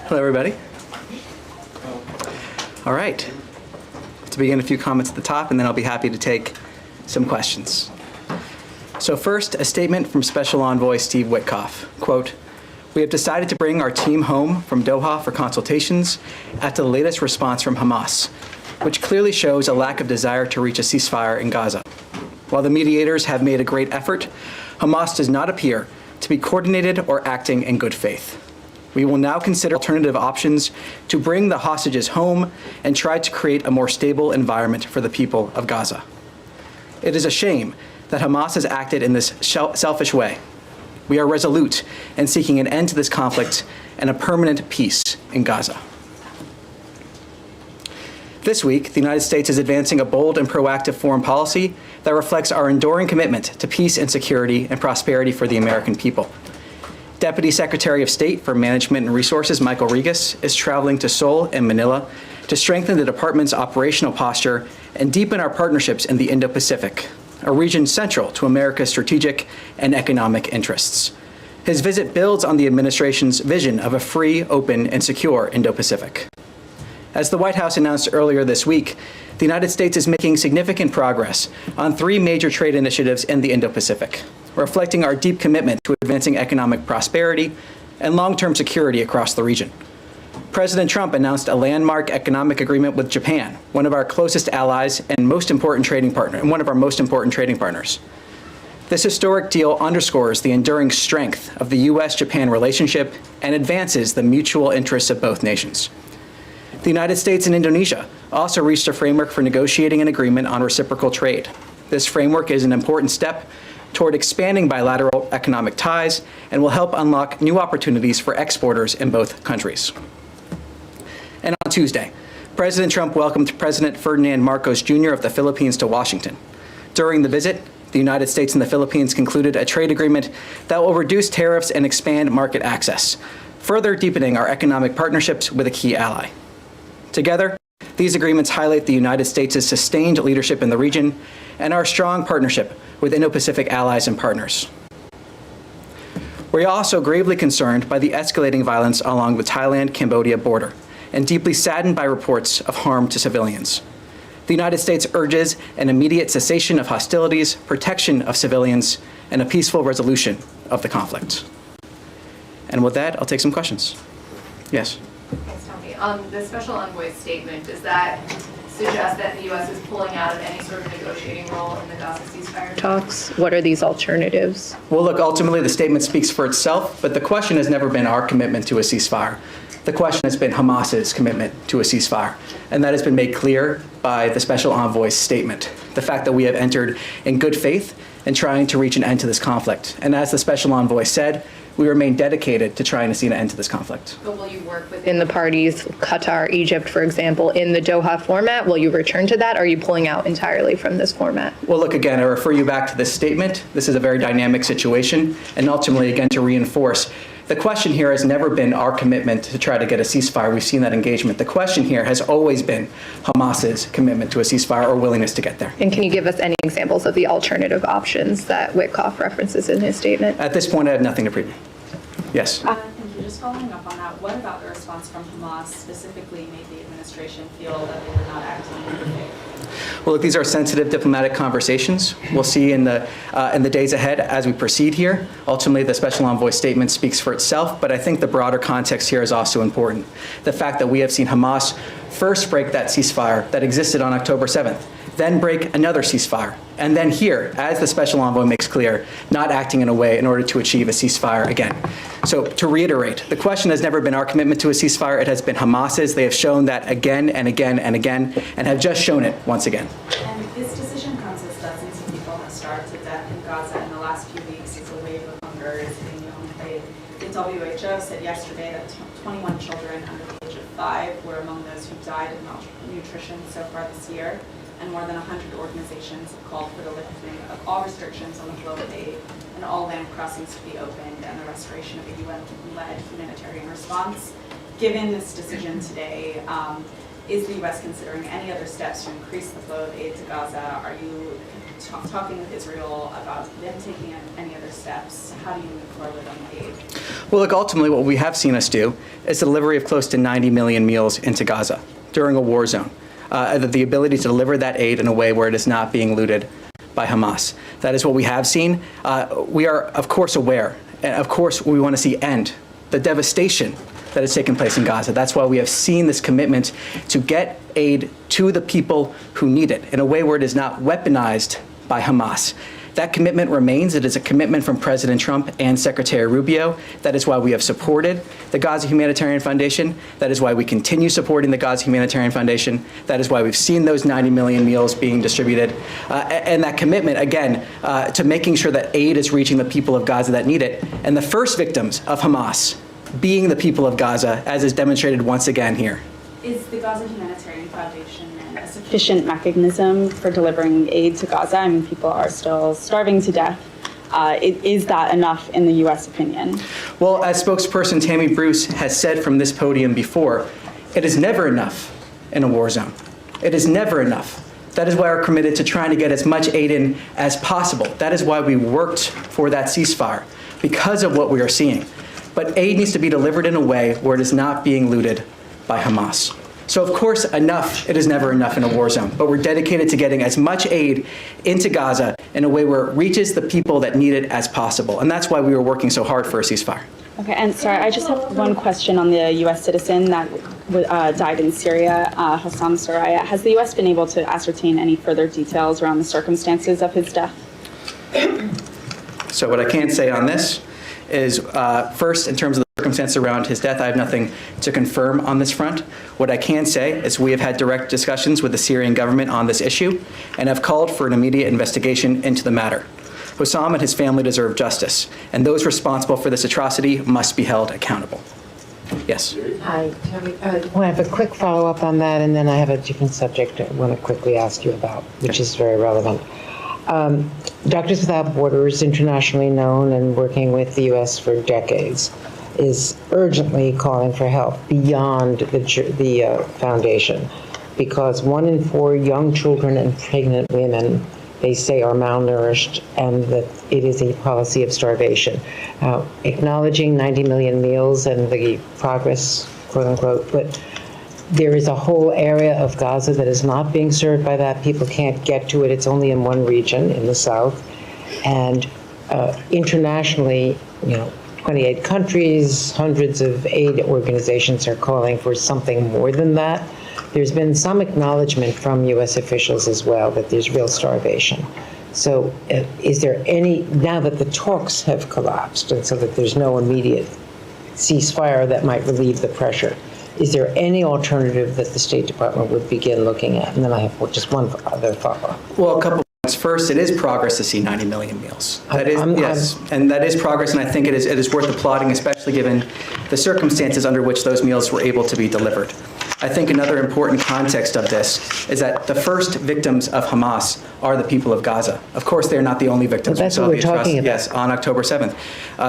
Hello, everybody. All right. To begin, a few comments at the top, and then I'll be happy to take some questions. So first, a statement from Special Envoy Steve Witkoff. Quote, "We have decided to bring our team home from Doha for consultations after the latest response from Hamas, which clearly shows a lack of desire to reach a ceasefire in Gaza. While the mediators have made a great effort, Hamas does not appear to be coordinated or acting in good faith. We will now consider alternative options to bring the hostages home and try to create a more stable environment for the people of Gaza. It is a shame that Hamas has acted in this selfish way. We are resolute in seeking an end to this conflict and a permanent peace in Gaza." This week, the United States is advancing a bold and proactive foreign policy that reflects our enduring commitment to peace and security and prosperity for the American people. Deputy Secretary of State for Management and Resources, Michael Regas, is traveling to Seoul and Manila to strengthen the department's operational posture and deepen our partnerships in the Indo-Pacific, a region central to America's strategic and economic interests. His visit builds on the administration's vision of a free, open, and secure Indo-Pacific. As the White House announced earlier this week, the United States is making significant progress on 3 major trade initiatives in the Indo-Pacific, reflecting our deep commitment to advancing economic prosperity and long-term security across the region. President Trump announced a landmark economic agreement with Japan, one of our closest allies and one of our most important trading partners. This historic deal underscores the enduring strength of the U.S.-Japan relationship and advances the mutual interests of both nations. The United States and Indonesia also reached a framework for negotiating an agreement on reciprocal trade. This framework is an important step toward expanding bilateral economic ties and will help unlock new opportunities for exporters in both countries. And on Tuesday, President Trump welcomed President Ferdinand Marcos Jr. of the Philippines to Washington. During the visit, the United States and the Philippines concluded a trade agreement that will reduce tariffs and expand market access, further deepening our economic partnerships with a key ally. Together, these agreements highlight the United States' sustained leadership in the region and our strong partnership with Indo-Pacific allies and partners. We are also gravely concerned by the escalating violence along the Thailand-Cambodia border and deeply saddened by reports of harm to civilians. The United States urges an immediate cessation of hostilities, protection of civilians, and a peaceful resolution of the conflict. And with that, I'll take some questions. Yes? Thanks, Tony. The Special Envoy's statement, does that suggest that the U.S. is pulling out of any sort of negotiating role in the Gaza ceasefire talks? What are these alternatives? Well, look, ultimately the statement speaks for itself, but the question has never been our commitment to a ceasefire. The question has been Hamas's commitment to a ceasefire, and that has been made clear by the Special Envoy's statement. The fact that we have entered in good faith in trying to reach an end to this conflict. And as the Special Envoy said, we remain dedicated to trying to see an end to this conflict. But will you work within the parties, Qatar, Egypt, for example, in the Doha format? Will you return to that, or are you pulling out entirely from this format? Well, look, again, I refer you back to this statement. This is a very dynamic situation, and ultimately, again, to reinforce, the question here has never been our commitment to try to get a ceasefire. We've seen that engagement. The question here has always been Hamas's commitment to a ceasefire or willingness to get there. And can you give us any examples of the alternative options that Witkoff references in his statement? At this point, I have nothing to preview. Yes? Thank you. Just following up on that, what about the response from Hamas specifically made the administration feel that they were not acting in good faith? Well, look, these are sensitive diplomatic conversations. We'll see in the days ahead as we proceed here. Ultimately, the Special Envoy's statement speaks for itself, but I think the broader context here is also important. The fact that we have seen Hamas first break that ceasefire that existed on October 7th, then break another ceasefire, and then here, as the Special Envoy makes clear, not acting in a way in order to achieve a ceasefire again. So to reiterate, the question has never been our commitment to a ceasefire. It has been Hamas's. They have shown that again and again and again, and have just shown it once again. And this decision comes as dozens of people have starved to death in Gaza in the last few weeks as a wave of hunger is hitting the home plate. The WHO said yesterday that 21 children under the age of 5 were among those who died of malnutrition so far this year. And more than 100 organizations have called for the lifting of all restrictions on the flow of aid and all land crossings to be opened and the restoration of a UN-led humanitarian response. Given this decision today, Is the U.S. considering any other steps to increase the flow of aid to Gaza? Are you talking with Israel about them taking any other steps? How do you move forward on the aid? Well, look, ultimately what we have seen us do is the delivery of close to 90 million meals into Gaza during a war zone. The ability to deliver that aid in a way where it is not being looted by Hamas. That is what we have seen. We are, of course, aware, and of course we want to see end the devastation that has taken place in Gaza. That's why we have seen this commitment to get aid to the people who need it in a way where it is not weaponized by Hamas. That commitment remains. It is a commitment from President Trump and Secretary Rubio. That is why we have supported the Gaza Humanitarian Foundation. That is why we continue supporting the Gaza Humanitarian Foundation. That is why we've seen those 90 million meals being distributed. And that commitment, again, to making sure that aid is reaching the people of Gaza that need it. And the first victims of Hamas being the people of Gaza, as is demonstrated once again here. Is the Gaza Humanitarian Foundation a sufficient mechanism for delivering aid to Gaza? I mean, people are still starving to death. Is that enough in the U.S. opinion? Well, as spokesperson Tammy Bruce has said from this podium before, it is never enough in a war zone. It is never enough. That is why we're committed to trying to get as much aid in as possible. That is why we worked for that ceasefire, because of what we are seeing. But aid needs to be delivered in a way where it is not being looted by Hamas. So of course, it is never enough in a war zone, but we're dedicated to getting as much aid into Gaza in a way where it reaches the people that need it as possible. And that's why we were working so hard for a ceasefire. Okay, and sorry, I just have one question on the U.S. citizen that died in Syria, Hossam Soraya. Has the U.S. been able to ascertain any further details around the circumstances of his death? So what I can say on this is, first, in terms of the circumstances around his death, I have nothing to confirm on this front. What I can say is we have had direct discussions with the Syrian government on this issue and have called for an immediate investigation into the matter. Hossam and his family deserve justice, and those responsible for this atrocity must be held accountable. Yes. Hi, Tammy. I want to have a quick follow-up on that, and then I have a different subject I want to quickly ask you about, which is very relevant. Doctors Without Borders, internationally known and working with the U.S. for decades, is urgently calling for help beyond the foundation, because 1 in 4 young children and pregnant women, they say, are malnourished, and that it is a policy of starvation. Acknowledging 90 million meals and the progress, quote unquote, but there is a whole area of Gaza that is not being served by that. People can't get to it. It's only in one region, in the south. And internationally, 28 countries, hundreds of aid organizations are calling for something more than that. There's been some acknowledgement from U.S. officials as well that there's real starvation. So is there any, now that the talks have collapsed and so that there's no immediate ceasefire that might relieve the pressure, is there any alternative that the State Department would begin looking at? And then I have just one other follow-up. Well, a couple points. First, it is progress to see 90 million meals. That is, yes, and that is progress, and I think it is worth applauding, especially given the circumstances under which those meals were able to be delivered. I think another important context of this is that the first victims of Hamas are the people of Gaza. Of course, they're not the only victims. Well, that's what we're talking about. Yes, on October 7th.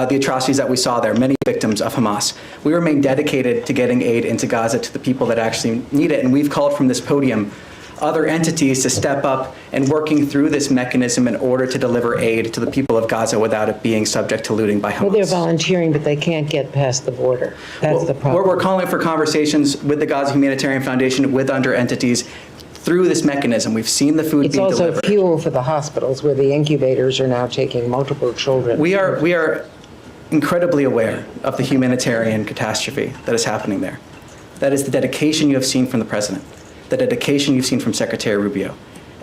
The atrocities that we saw there, many victims of Hamas. We remain dedicated to getting aid into Gaza to the people that actually need it, and we've called from this podium other entities to step up and working through this mechanism in order to deliver aid to the people of Gaza without it being subject to looting by Hamas. Well, they're volunteering, but they can't get past the border. That's the problem. We're calling for conversations with the Gaza Humanitarian Foundation, with under entities, through this mechanism. We've seen the food being delivered. It's also fuel for the hospitals, where the incubators are now taking multiple children. We are incredibly aware of the humanitarian catastrophe that is happening there. That is the dedication you have seen from the president, the dedication you've seen from Secretary Rubio.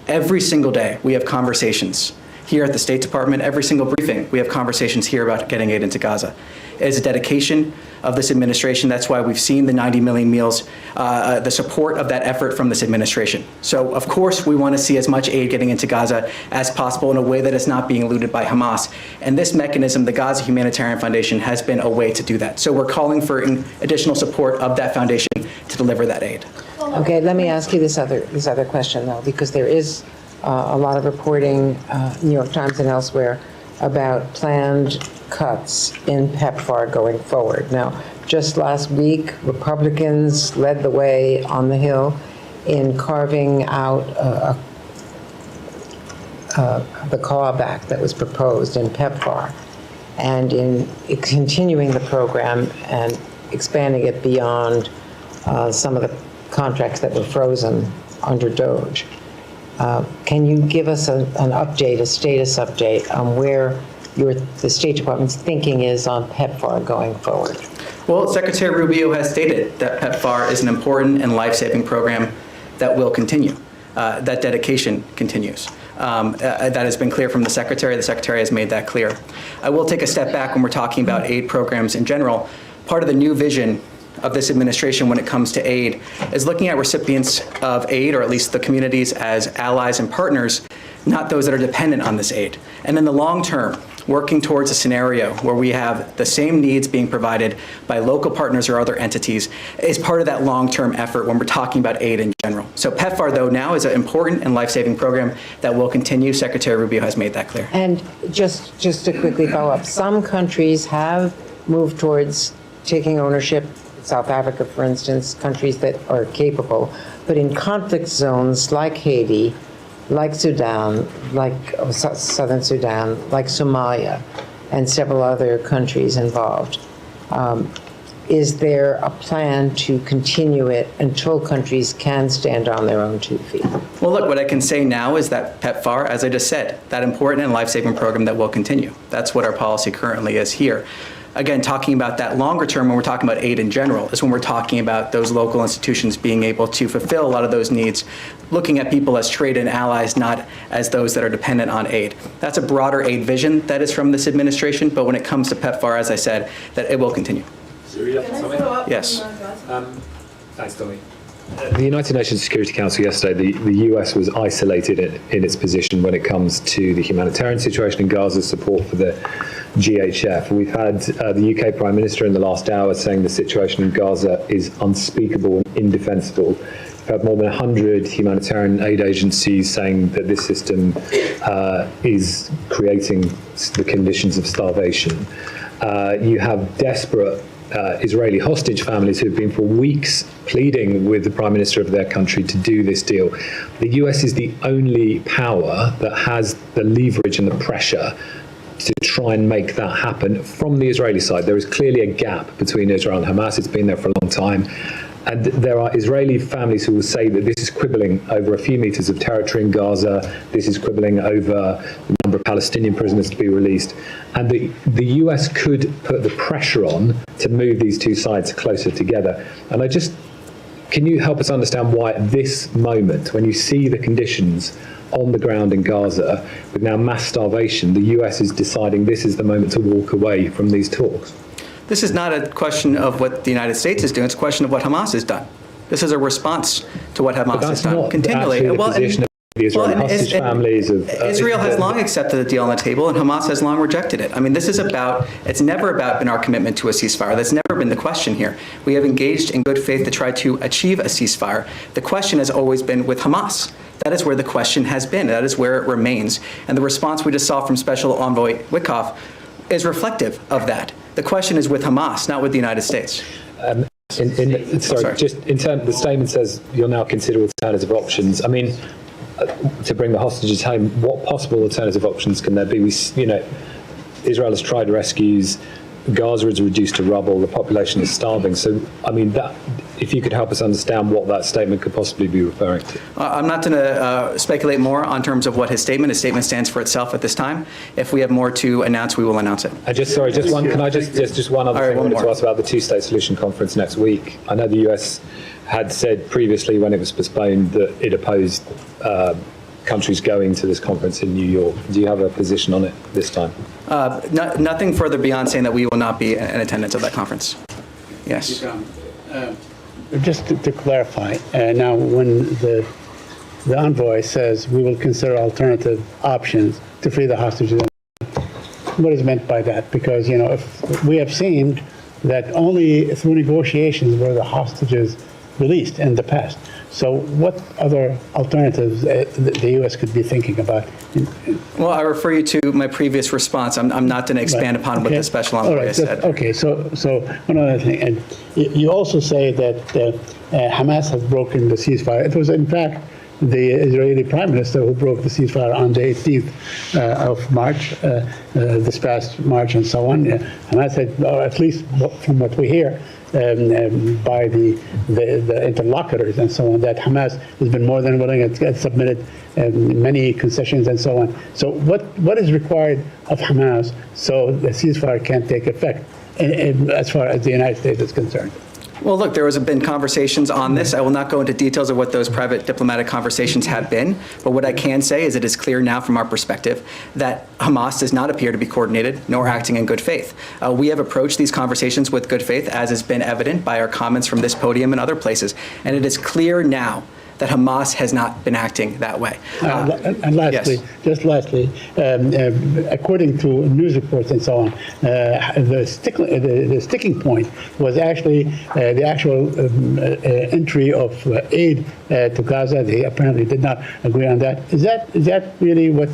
Every single day, we have conversations here at the State Department. Every single briefing, we have conversations here about getting aid into Gaza. It is a dedication of this administration. That's why we've seen the 90 million meals, the support of that effort from this administration. So, of course, we want to see as much aid getting into Gaza as possible in a way that is not being looted by Hamas. And this mechanism, the Gaza Humanitarian Foundation, has been a way to do that. So we're calling for additional support of that foundation to deliver that aid. Okay, let me ask you this other question, though, because there is a lot of reporting, New York Times and elsewhere, about planned cuts in PEPFAR going forward. Now, just last week, Republicans led the way on the Hill in carving out the clawback that was proposed in PEPFAR and in continuing the program and expanding it beyond some of the contracts that were frozen under DOGE. Can you give us an update, a status update on where the State Department's thinking is on PEPFAR going forward? Well, Secretary Rubio has stated that PEPFAR is an important and life-saving program that will continue. That dedication continues. That has been clear from the Secretary. The Secretary has made that clear. I will take a step back when we're talking about aid programs in general. Part of the new vision of this administration when it comes to aid is looking at recipients of aid, or at least the communities, as allies and partners, not those that are dependent on this aid. And in the long term, working towards a scenario where we have the same needs being provided by local partners or other entities is part of that long-term effort when we're talking about aid in general. So PEPFAR, though, now is an important and life-saving program that will continue. Secretary Rubio has made that clear. And just to quickly follow up, some countries have moved towards taking ownership. South Africa, for instance, countries that are capable, but in conflict zones like Haiti, like Sudan, like Southern Sudan, like Somalia, and several other countries involved. Is there a plan to continue it until countries can stand on their own 2 feet? Well, look, what I can say now is that PEPFAR, as I just said, that important and life-saving program that will continue. That's what our policy currently is here. Again, talking about that longer term, when we're talking about aid in general, is when we're talking about those local institutions being able to fulfill a lot of those needs, looking at people as trade and allies, not as those that are dependent on aid. That's a broader aid vision that is from this administration, but when it comes to PEPFAR, as I said, that it will continue. Yes. Thanks, Tommy. The United Nations Security Council yesterday, the US was isolated in its position when it comes to the humanitarian situation in Gaza, support for the GHF. We've had the UK Prime Minister in the last hour saying the situation in Gaza is unspeakable and indefensible. We've had more than 100 humanitarian aid agencies saying that this system is creating the conditions of starvation. You have desperate Israeli hostage families who have been for weeks pleading with the Prime Minister of their country to do this deal. The US is the only power that has the leverage and the pressure to try and make that happen from the Israeli side. There is clearly a gap between Israel and Hamas. It's been there for a long time. And there are Israeli families who will say that this is quibbling over a few meters of territory in Gaza. This is quibbling over the number of Palestinian prisoners to be released. And the US could put the pressure on to move these two sides closer together. And can you help us understand why at this moment, when you see the conditions on the ground in Gaza, with now mass starvation, the US is deciding this is the moment to walk away from these talks? This is not a question of what the United States is doing. It's a question of what Hamas has done. This is a response to what Hamas has done continually. The position of the Israeli hostage families. Israel has long accepted the deal on the table, and Hamas has long rejected it. I mean, it's never been our commitment to a ceasefire. That's never been the question here. We have engaged in good faith to try to achieve a ceasefire. The question has always been with Hamas. That is where the question has been. That is where it remains. And the response we just saw from Special Envoy Witkoff is reflective of that. The question is with Hamas, not with the United States. Just in terms, the statement says you'll now consider alternative options. I mean, to bring the hostages home, what possible alternative options can there be? Israel has tried rescues. Gaza is reduced to rubble. The population is starving. So, I mean, if you could help us understand what that statement could possibly be referring to. I'm not going to speculate more on terms of what his statement stands for itself at this time. If we have more to announce, we will announce it. Just one other thing I wanted to ask about the two-state solution conference next week. I know the US had said previously when it was postponed that it opposed countries going to this conference in New York. Do you have a position on it this time? Nothing further beyond saying that we will not be in attendance of that conference. Yes. Just to clarify, now when the envoy says we will consider alternative options to free the hostages, what is meant by that? Because, if we have seen that only through negotiations were the hostages released in the past. So what other alternatives the U.S. could be thinking about? Well, I refer you to my previous response. I'm not going to expand upon what the special envoy has said. Okay, so one other thing, and you also say that Hamas has broken the ceasefire. It was, in fact, the Israeli Prime Minister who broke the ceasefire on the 18th of March, this past March and so on. Hamas had, or at least from what we hear, by the interlocutors and so on, that Hamas has been more than willing and has submitted many concessions and so on. So what is required of Hamas so the ceasefire can take effect as far as the United States is concerned? Well, look, there has been conversations on this. I will not go into details of what those private diplomatic conversations have been, but what I can say is it is clear now from our perspective that Hamas does not appear to be coordinated nor acting in good faith. We have approached these conversations with good faith, as has been evident by our comments from this podium and other places, and it is clear now that Hamas has not been acting that way. And lastly, yes. just lastly, according to news reports and so on, the sticking point was actually the actual entry of aid to Gaza. They apparently did not agree on that. Is that really what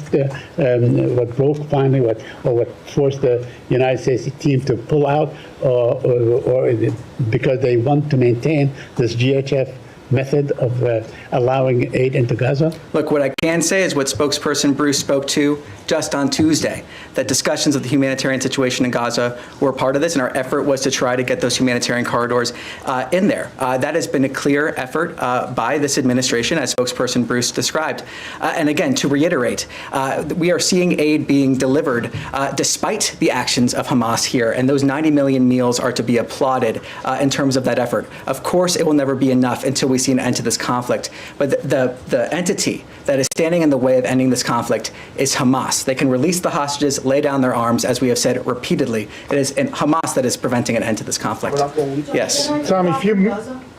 broke finally, what forced the United States team to pull out, or is it because they want to maintain this GHF method of allowing aid into Gaza? Look, what I can say is what spokesperson Bruce spoke to just on Tuesday, that discussions of the humanitarian situation in Gaza were part of this, and our effort was to try to get those humanitarian corridors in there. That has been a clear effort by this administration, as spokesperson Bruce described. And again, to reiterate, we are seeing aid being delivered despite the actions of Hamas here, and those 90 million meals are to be applauded in terms of that effort. Of course, it will never be enough until we see an end to this conflict, but the entity that is standing in the way of ending this conflict is Hamas. They can release the hostages, lay down their arms, as we have said repeatedly. It is Hamas that is preventing an end to this conflict. Yes. Tommy,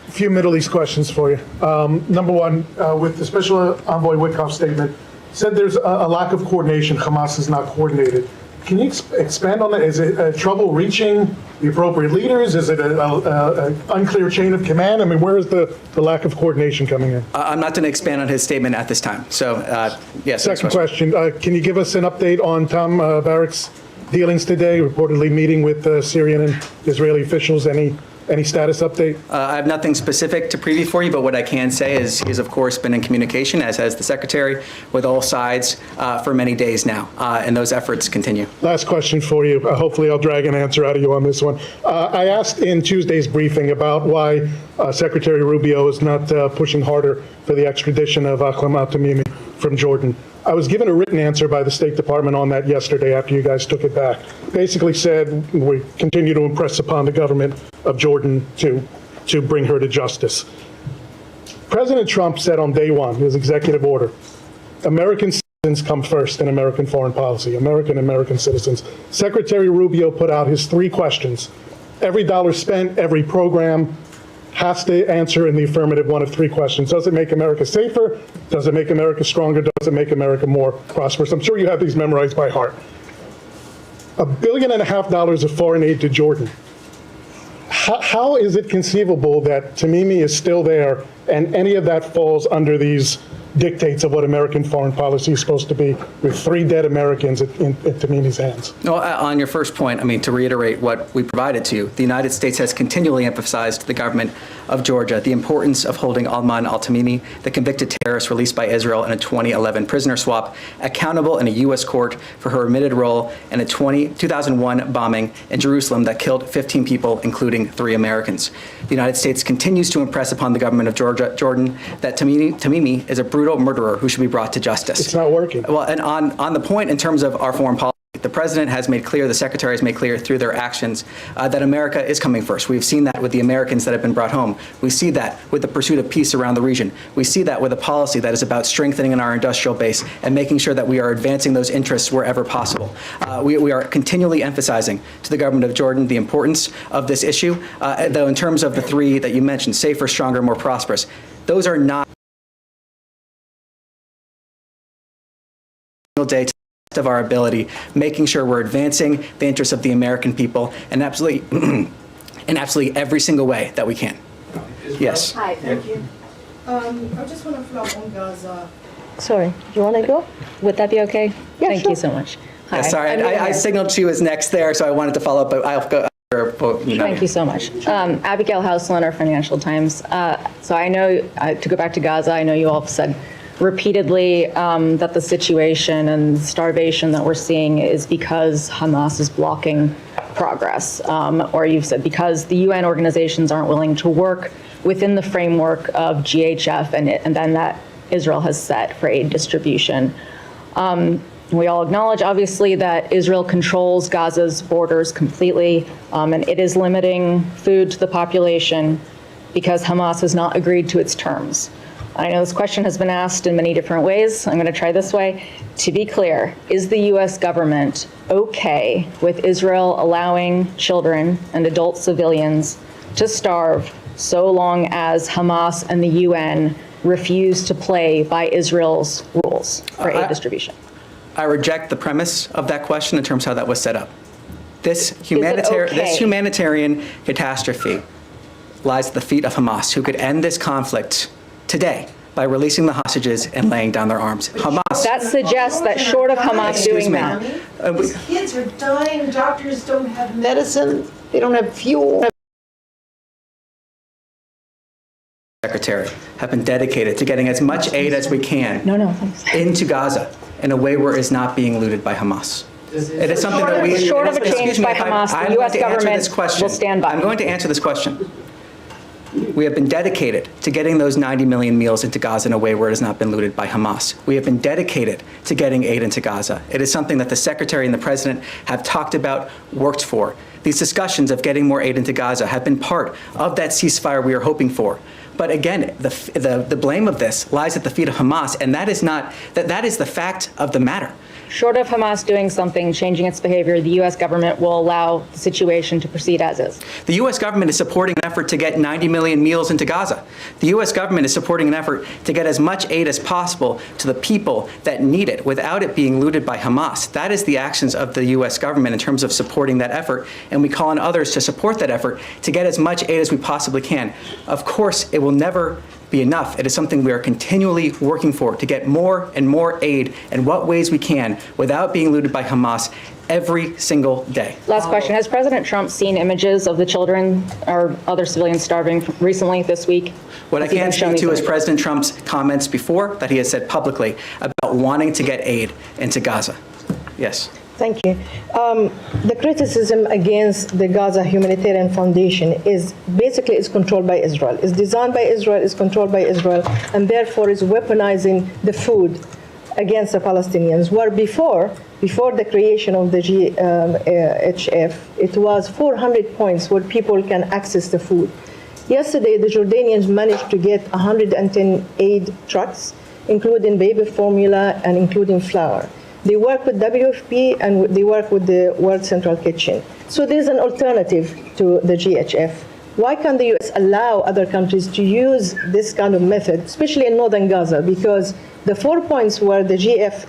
few Middle East questions for you. Number one, with the Special Envoy Witkoff's statement, said there's a lack of coordination. Hamas is not coordinated. Can you expand on that? Is it trouble reaching the appropriate leaders? Is it an unclear chain of command? I mean, where is the lack of coordination coming in? I'm not going to expand on his statement at this time. So, yes. Second question. Can you give us an update on Tom Barak's dealings today, reportedly meeting with Syrian and Israeli officials? Any status update? I have nothing specific to preview for you, but what I can say is he has, of course, been in communication, as has the Secretary, with all sides for many days now, and those efforts continue. Last question for you. Hopefully I'll drag an answer out of you on this one. I asked in Tuesday's briefing about why Secretary Rubio is not pushing harder for the extradition of Akram al-Tamimi from Jordan. I was given a written answer by the State Department on that yesterday after you guys took it back. Basically said we continue to impress upon the government of Jordan to bring her to justice. President Trump said on day one, his executive order, American citizens come first in American foreign policy, American citizens. Secretary Rubio put out his 3 questions. Every dollar spent, every program, has to answer in the affirmative one of 3 questions. Does it make America safer? Does it make America stronger? Does it make America more prosperous? I'm sure you have these memorized by heart. $1.5 billion of foreign aid to Jordan. How is it conceivable that Tamimi is still there and any of that falls under these dictates of what American foreign policy is supposed to be, with 3 dead Americans in Tamimi's hands? No, on your first point, I mean, to reiterate what we provided to you, the United States has continually emphasized to the government of Georgia the importance of holding Alman al-Tamimi, the convicted terrorist released by Israel in a 2011 prisoner swap, accountable in a U.S. court for her admitted role in a 2001 bombing in Jerusalem that killed 15 people, including 3 Americans. The United States continues to impress upon the government of Jordan that Tamimi is a brutal murderer who should be brought to justice. It's not working. Well, and on the point in terms of our foreign policy, the president has made clear, the secretary has made clear through their actions that America is coming first. We've seen that with the Americans that have been brought home. We see that with the pursuit of peace around the region. We see that with a policy that is about strengthening our industrial base and making sure that we are advancing those interests wherever possible. We are continually emphasizing to the government of Jordan the importance of this issue, though in terms of the 3 that you mentioned, safer, stronger, more prosperous, those are not day of our ability, making sure we're advancing the interests of the American people in absolutely every single way that we can. Yes. Hi. Thank you. I just want to follow up on Gaza. Sorry, you want to go? Would that be okay? Yeah, Thank sure. you so much. Hi. Yeah, sorry, I'm I Abigail. signaled she was next there, so I wanted to follow up, but I'll go. Thank you so much. Abigail Houseland, our Financial Times. So I know, to go back to Gaza, I know you all have said repeatedly that the situation and starvation that we're seeing is because Hamas is blocking progress. Or you've said because the UN organizations aren't willing to work within the framework of GHF and then that Israel has set for aid distribution. We all acknowledge, obviously, that Israel controls Gaza's borders completely, and it is limiting food to the population because Hamas has not agreed to its terms. I know this question has been asked in many different ways. I'm going to try this way. To be clear, is the U.S. government okay with Israel allowing children and adult civilians to starve so long as Hamas and the UN refuse to play by Israel's rules for aid distribution? I reject the premise of that question in terms of how that was set up. This okay? humanitarian catastrophe lies at the feet of Hamas, who could end this conflict today by releasing the hostages and laying down their arms. Hamas. That suggests that short of Hamas Excuse doing me. that. These kids are dying, doctors don't have Medicine, they don't have fuel. Secretary, have been dedicated to getting as much aid as we can No, thanks. into Gaza in a way where it is not being looted by Hamas. It is something that we... Short of a Excuse change me, by if Hamas, the I'm U.S. going to answer government this question. will stand by. I'm going to answer this question. We have been dedicated to getting those 90 million meals into Gaza in a way where it has not been looted by Hamas. We have been dedicated to getting aid into Gaza. It is something that the Secretary and the President have talked about, worked for. These discussions of getting more aid into Gaza have been part of that ceasefire we are hoping for. But again, the blame of this lies at the feet of Hamas, and that is the fact of the matter. Short of Hamas doing something, changing its behavior, the U.S. government will allow the situation to proceed as is. The U.S. government is supporting an effort to get 90 million meals into Gaza. The U.S. government is supporting an effort to get as much aid as possible to the people that need it without it being looted by Hamas. That is the actions of the U.S. government in terms of supporting that effort, and we call on others to support that effort to get as much aid as we possibly can. Of course, it will never be enough. It is something we are continually working for, to get more and more aid in what ways we can without being looted by Hamas every single day. Last question. Has President Trump seen images of the children or other civilians starving recently this week? What I Has he can been shown speak these to is images? President Trump's comments before that he has said publicly about wanting to get aid into Gaza. Yes. Thank you. The criticism against the Gaza Humanitarian Foundation is basically is controlled by Israel. It's designed by Israel, is controlled by Israel, and therefore is weaponizing the food against the Palestinians. Where before the creation of the GHF, it was 400 points where people can access the food. Yesterday, the Jordanians managed to get 110 aid trucks, including baby formula and including flour. They work with WFP and they work with the World Central Kitchen. So there's an alternative to the GHF. Why can't the U.S. allow other countries to use this kind of method, especially in northern Gaza? Because the 4 points where the GHF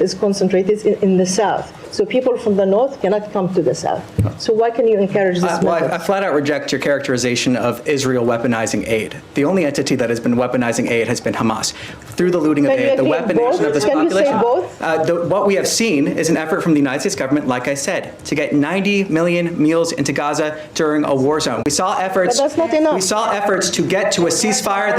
is concentrated in the south. So people from the north cannot come to the south. So why can you encourage this method? I flat out reject your characterization of Israel weaponizing aid. The only entity that has been weaponizing aid has been Hamas. Through the looting of Can you aid, the agree weaponization both? of this Can you say population. both? What we have seen is an effort from the United States government, like I said, to get 90 million meals into Gaza during a war zone. We saw efforts. But that's not enough. We saw efforts to get to a ceasefire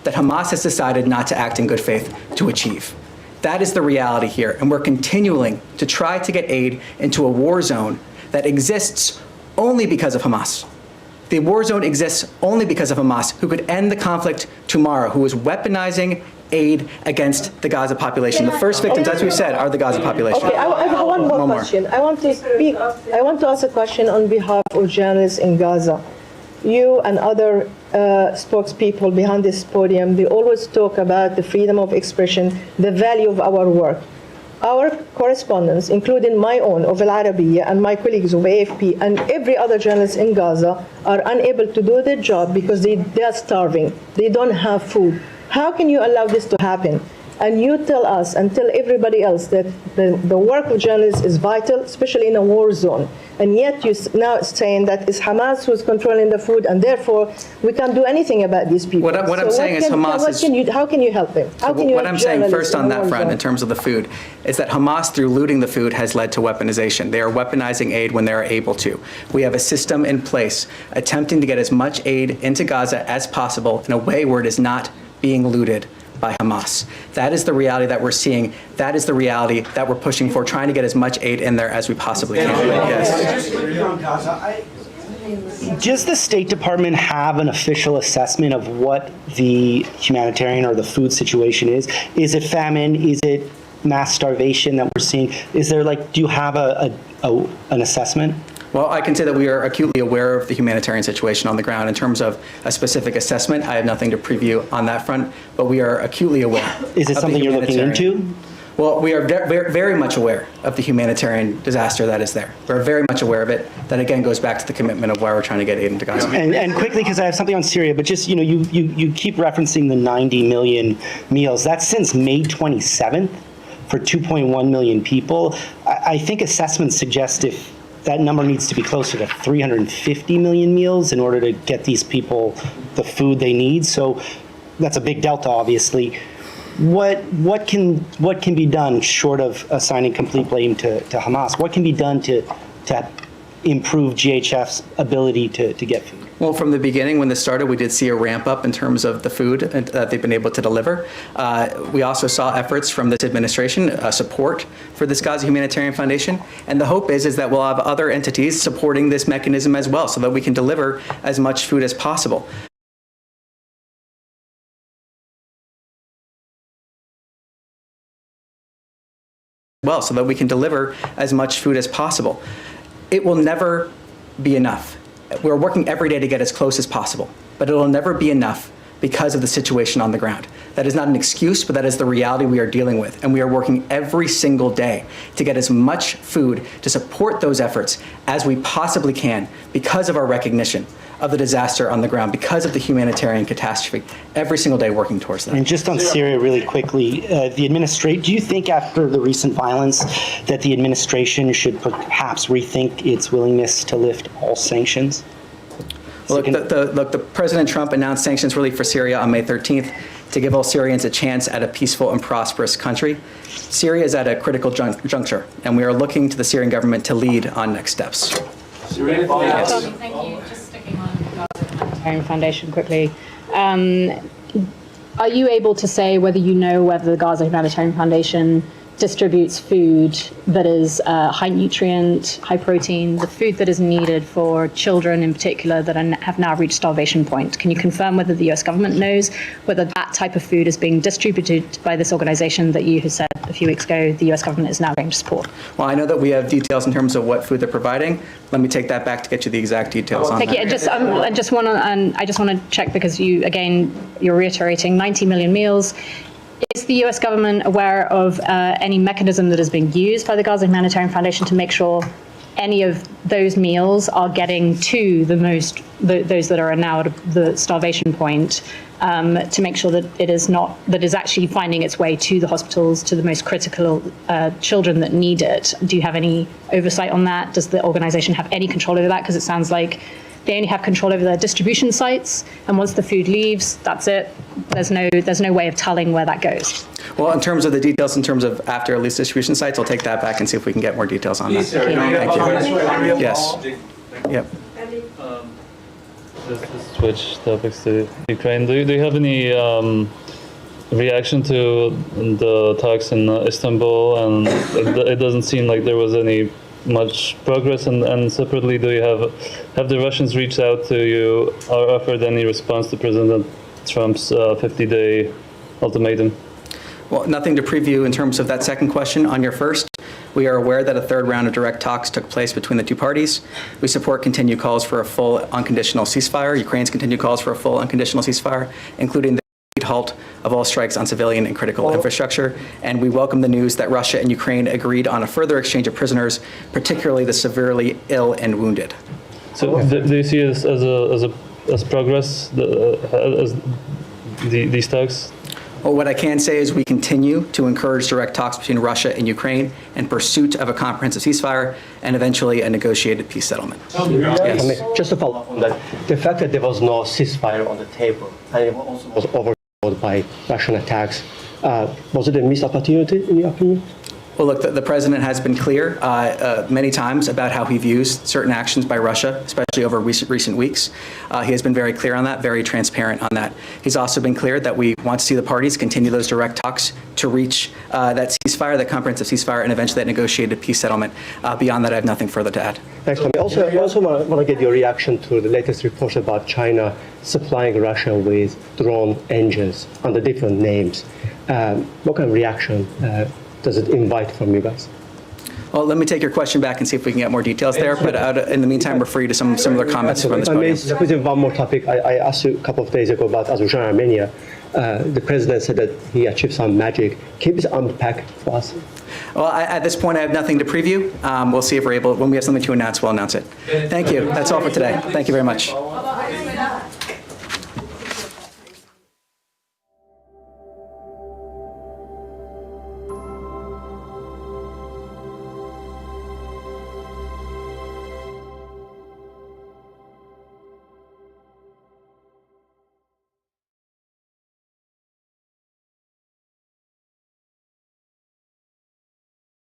that Hamas has decided not to act in good faith to achieve. That is the reality here, and we're continuing to try to get aid into a war zone that exists only because of Hamas. The war zone exists only because of Hamas, who could end the conflict tomorrow, who is weaponizing aid against the Gaza population. The first victims, as we said, are the Gaza population. Okay, I have one more question. I want to ask a question on behalf of journalists in Gaza. You and other spokespeople behind this podium, they always talk about the freedom of expression, the value of our work. Our correspondents, including my own of Al Arabiya and my colleagues of AFP and every other journalist in Gaza, are unable to do their job because they are starving. They don't have food. How can you allow this to happen? and you tell us and tell everybody else that the work of journalists is vital, especially in a war zone, and yet you're now saying that it's Hamas who's controlling the food, and therefore we can't do anything about these people. What I'm saying is Hamas is... How can you help them? How can you What help I'm saying journalists first on in a that war front, zone? in terms of the food, is that Hamas, through looting the food, has led to weaponization. They are weaponizing aid when they are able to. We have a system in place attempting to get as much aid into Gaza as possible in a way where it is not being looted by Hamas. That is the reality that we're seeing. That is the reality that we're pushing for, trying to get as much aid in there as we possibly can. Yes. Does the State Department have an official assessment of what the humanitarian or the food situation is? Is it famine? Is it mass starvation that we're seeing? Is there do you have an assessment? Well, I can say that we are acutely aware of the humanitarian situation on the ground. In terms of a specific assessment, I have nothing to preview on that front, but we are acutely aware. Is it something you're looking into? Well, we are very much aware of the humanitarian disaster that is there. We're very much aware of it. That again goes back to the commitment of why we're trying to get aid into Gaza. And quickly, because I have something on Syria, but just, you keep referencing the 90 million meals. That's since May 27th for 2.1 million people. I think assessments suggest if that number needs to be closer to 350 million meals in order to get these people the food they need. So that's a big delta, obviously. What can be done short of assigning complete blame to Hamas? What can be done to improve GHF's ability to get food? Well, from the beginning, when this started, we did see a ramp up in terms of the food that they've been able to deliver. We also saw efforts from this administration, support for this Gaza Humanitarian Foundation. And the hope is that we'll have other entities supporting this mechanism as well, so that we can deliver as much food as possible. So that we can deliver as much food as possible. It will never be enough. We're working every day to get as close as possible, but it will never be enough because of the situation on the ground. That is not an excuse, but that is the reality we are dealing with. And we are working every single day to get as much food to support those efforts as we possibly can because of our recognition of the disaster on the ground, because of the humanitarian catastrophe, every single day working towards that. And just on Syria really quickly, do you think after the recent violence that the administration should perhaps rethink its willingness to lift all sanctions? Look, the President Trump announced sanctions relief for Syria on May 13th to give all Syrians a chance at a peaceful and prosperous country. Syria is at a critical juncture, and we are looking to the Syrian government to lead on next steps. Yes. Thank you. Just sticking on Gaza Humanitarian Foundation quickly. Are you able to say whether you know whether the Gaza Humanitarian Foundation distributes food that is high nutrient, high protein, the food that is needed for children in particular that have now reached starvation point? Can you confirm whether the US government knows whether that type of food is being distributed by this organization that you had said a few weeks ago the US government is now going to support? Well, I know that we have details in terms of what food they're providing. Let me take that back to get you the exact details on that. I just want to check, because you're reiterating 90 million meals. Is the US government aware of any mechanism that is being used by the Gaza Humanitarian Foundation to make sure any of those meals are getting to those that are now at the starvation point, to make sure that it is actually finding its way to the hospitals, to the most critical children that need it? Do you have any oversight on that? Does the organization have any control over that? Because it sounds like they only have control over their distribution sites, and once the food leaves, that's it. There's no way of telling where that goes. Well, in terms of the details, in terms of after release distribution sites, I'll take that back and see if we can get more details on that. Thank you. Yes. Yep. Just to switch topics to Ukraine, do you have any reaction to the talks in Istanbul? And it doesn't seem like there was any much progress. And separately, do you have the Russians reached out to you or offered any response to President Trump's 50-day ultimatum? Well, nothing to preview in terms of that second question. On your first, we are aware that a third round of direct talks took place between the two parties. We support continued calls for a full unconditional ceasefire, Ukraine's continued calls for a full unconditional ceasefire, including the halt of all strikes on civilian and critical infrastructure. And we welcome the news that Russia and Ukraine agreed on a further exchange of prisoners, particularly the severely ill and wounded. So do you see it as progress, as these talks? Well, what I can say is we continue to encourage direct talks between Russia and Ukraine in pursuit of a comprehensive ceasefire and eventually a negotiated peace settlement. Yes. Just to follow up on that, the fact that there was no ceasefire on the table and it also was overshadowed by Russian attacks, was it a missed opportunity in your opinion? Well, look, the president has been clear many times about how he views certain actions by Russia, especially over recent weeks. He has been very clear on that, very transparent on that. He's also been clear that we want to see the parties continue those direct talks to reach that ceasefire, that comprehensive ceasefire, and eventually that negotiated peace settlement. Beyond that, I have nothing further to add. Thanks, Tommy. Also, I also want to get your reaction to the latest reports about China supplying Russia with drone engines under different names. What kind of reaction does it invite from you guys? Well, let me take your question back and see if we can get more details there. But in the meantime, refer you to some similar comments from this podium. If I may, one more topic. I asked you a couple of days ago about Azerbaijan and Armenia. The president said that he achieved some magic. Can you please unpack for us? Well, at this point, I have nothing to preview. We'll see if we're able, when we have something to announce, we'll announce it. Thank you. That's all for today. Thank you very much.